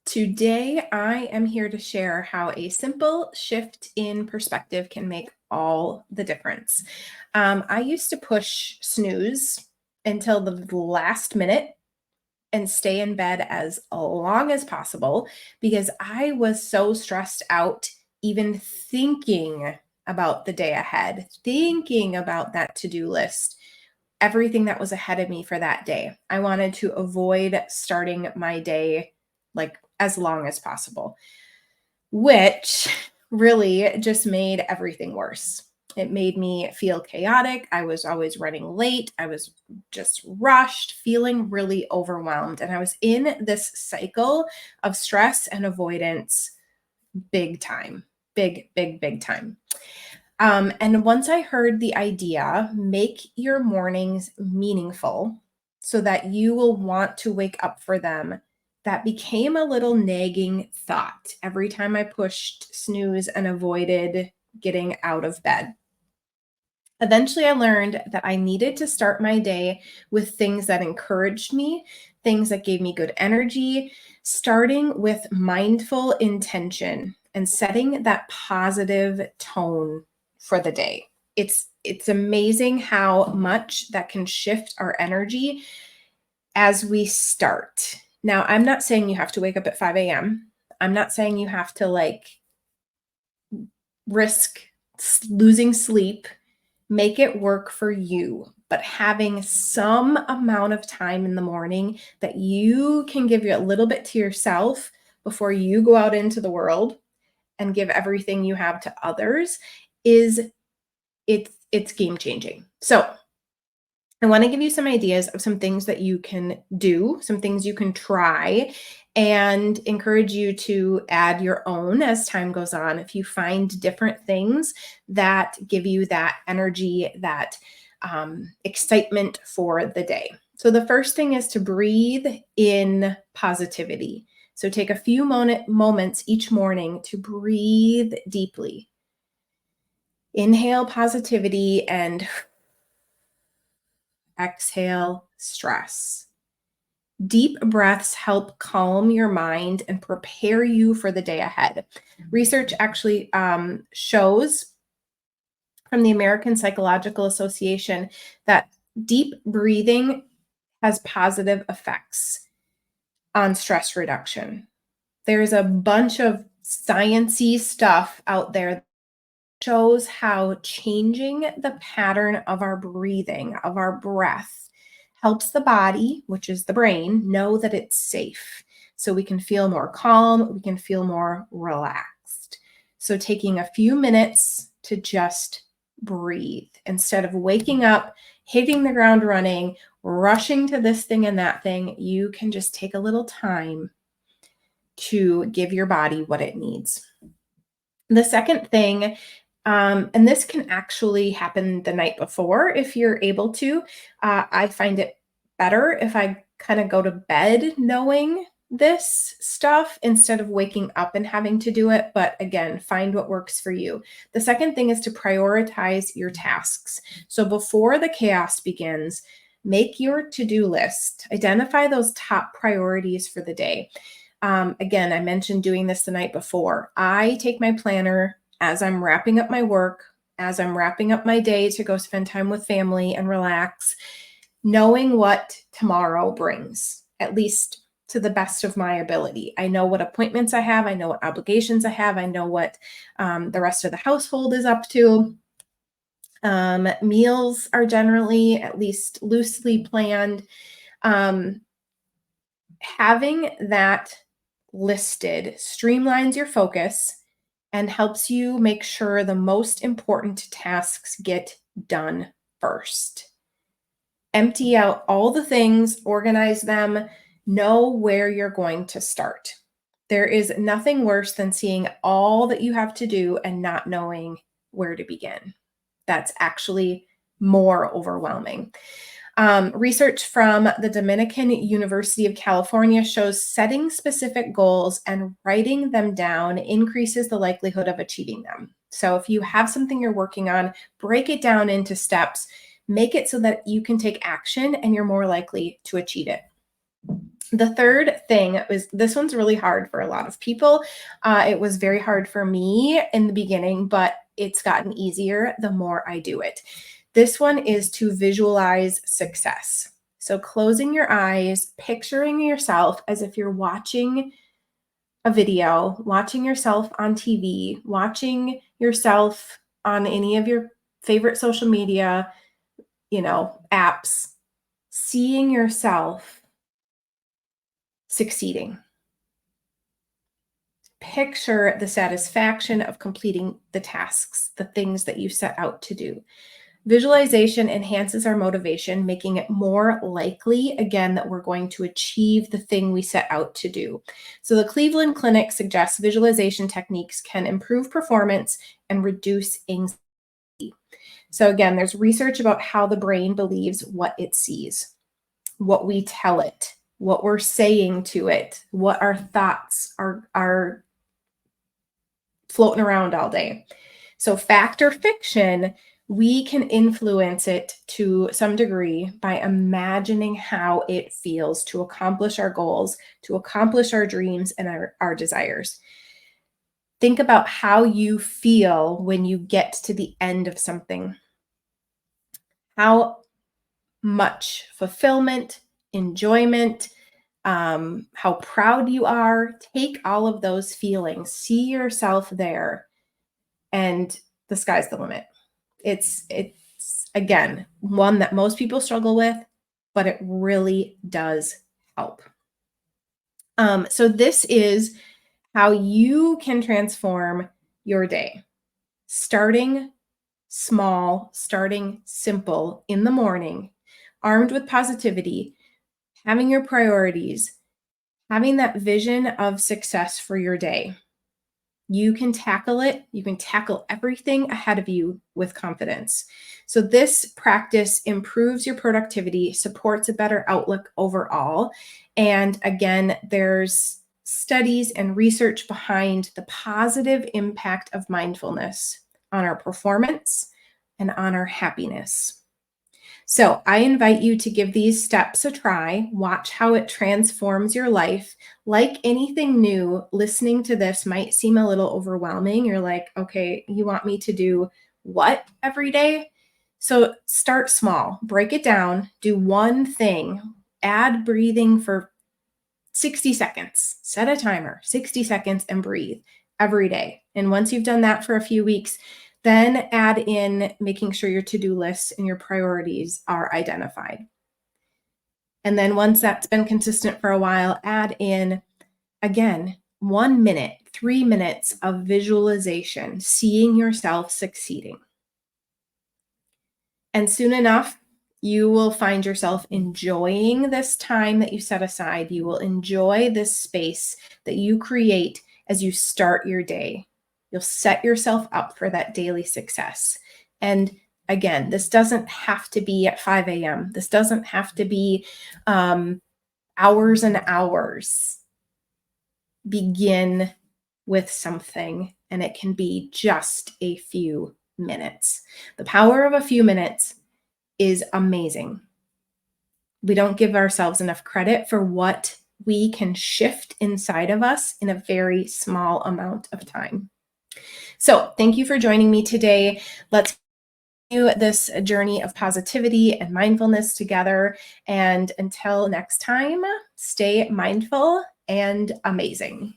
Today, I am here to share how a simple shift in perspective can make all the difference. I used to push snooze until the last minute and stay in bed as long as possible because I was so stressed out, even thinking about the day ahead, thinking about that to do list, everything that was ahead of me for that day. I wanted to avoid starting my day like as long as possible, which really just made everything worse. It made me feel chaotic. I was always running late. I was just rushed, feeling really overwhelmed. And I was in this cycle of stress and avoidance big time, big time. And once I heard the idea, make your mornings meaningful so that you will want to wake up for them, that became a little nagging thought every time I pushed snooze and avoided getting out of bed. Eventually, I learned that I needed to start my day with things that encouraged me, things that gave me good energy, starting with mindful intention and setting that positive tone for the day. It's amazing how much that can shift our energy as we start. Now, I'm not saying you have to wake up at 5 a.m. I'm not saying you have to risk losing sleep. Make it work for you, but having some amount of time in the morning that you can give you a little bit to yourself before you go out into the world and give everything you have to others is it's game changing. So I want to give you some ideas of some things that you can do, some things you can try, and encourage you to add your own as time goes on. If you find different things that give you that energy, that excitement for the day. So, the first thing is to breathe in positivity. So, take a few moments each morning to breathe deeply. Inhale positivity and exhale stress. Deep breaths help calm your mind and prepare you for the day ahead. Research actually shows from the American Psychological Association that deep breathing has positive effects on stress reduction. There's a bunch of sciencey stuff out there that shows how changing the pattern of our breathing, of our breath, helps the body, which is the brain, know that it's safe. So we can feel more calm, we can feel more relaxed. So taking a few minutes to just breathe instead of waking up, hitting the ground running, rushing to this thing and that thing, you can just take a little time to give your body what it needs. The second thing, and this can actually happen the night before if you're able to. I find it better if I kind of go to bed knowing this stuff instead of waking up and having to do it. But again, find what works for you. The second thing is to prioritize your tasks. So before the chaos begins, make your to-do list, identify those top priorities for the day. Again, I mentioned doing this the night before. I take my planner as I'm wrapping up my work, as I'm wrapping up my day to go spend time with family and relax, knowing what tomorrow brings, at least to the best of my ability. I know what appointments I have. I know what obligations I have. I know what the rest of the household is up to. Meals are generally at least loosely planned. Having that listed streamlines your focus and helps you make sure the most important tasks get done first. Empty out all the things, organize them, know where you're going to start. There is nothing worse than seeing all that you have to do and not knowing where to begin. That's actually more overwhelming. Research from the Dominican University of California shows setting specific goals and writing them down increases the likelihood of achieving them. So if you have something you're working on, break it down into steps, make it so that you can take action and you're more likely to achieve it. The third thing was, this one's really hard for a lot of people. It was very hard for me in the beginning, but it's gotten easier the more I do it. This one is to visualize success. So closing your eyes, picturing yourself as if you're watching a video, watching yourself on TV, watching yourself on any of your favorite social media, apps, seeing yourself succeeding. Picture the satisfaction of completing the tasks, the things that you set out to do. Visualization enhances our motivation, making it more likely, again, that we're going to achieve the thing we set out to do. So the Cleveland Clinic suggests visualization techniques can improve performance and reduce anxiety. So again, there's research about how the brain believes what it sees, what we tell it, what we're saying to it, what our thoughts are floating around all day. So fact or fiction, we can influence it to some degree by imagining how it feels to accomplish our goals, to accomplish our dreams and our desires. Think about how you feel when you get to the end of something. How much fulfillment, enjoyment, how proud you are. Take all of those feelings, see yourself there, and the sky's the limit. It's again one that most people struggle with, but it really does help. So this is how you can transform your day. Starting small, starting simple in the morning, armed with positivity, having your priorities, having that vision of success for your day. You can tackle it. You can tackle everything ahead of you with confidence. So this practice improves your productivity, supports a better outlook overall. And again, there's studies and research behind the positive impact of mindfulness on our performance and on our happiness. So I invite you to give these steps a try. Watch how it transforms your life. Like anything new, listening to this might seem a little overwhelming. You're like, okay, you want me to do what every day? So start small, break it down, do one thing, add breathing for 60 seconds, set a timer, 60 seconds, and breathe every day. And once you've done that for a few weeks, then add in making sure your to-do lists and your priorities are identified. And then once that's been consistent for a while, add in, again, 1 minute, 3 minutes of visualization, seeing yourself succeeding. And soon enough, you will find yourself enjoying this time that you set aside. You will enjoy this space that you create as you start your day. You'll set yourself up for that daily success. And again, this doesn't have to be at 5 a.m. This doesn't have to be hours and hours. Begin with something, and it can be just a few minutes. The power of a few minutes is amazing. We don't give ourselves enough credit for what we can shift inside of us in a very small amount of time. So thank you for joining me today. Let's do this journey of positivity and mindfulness together. And until next time, stay mindful and amazing.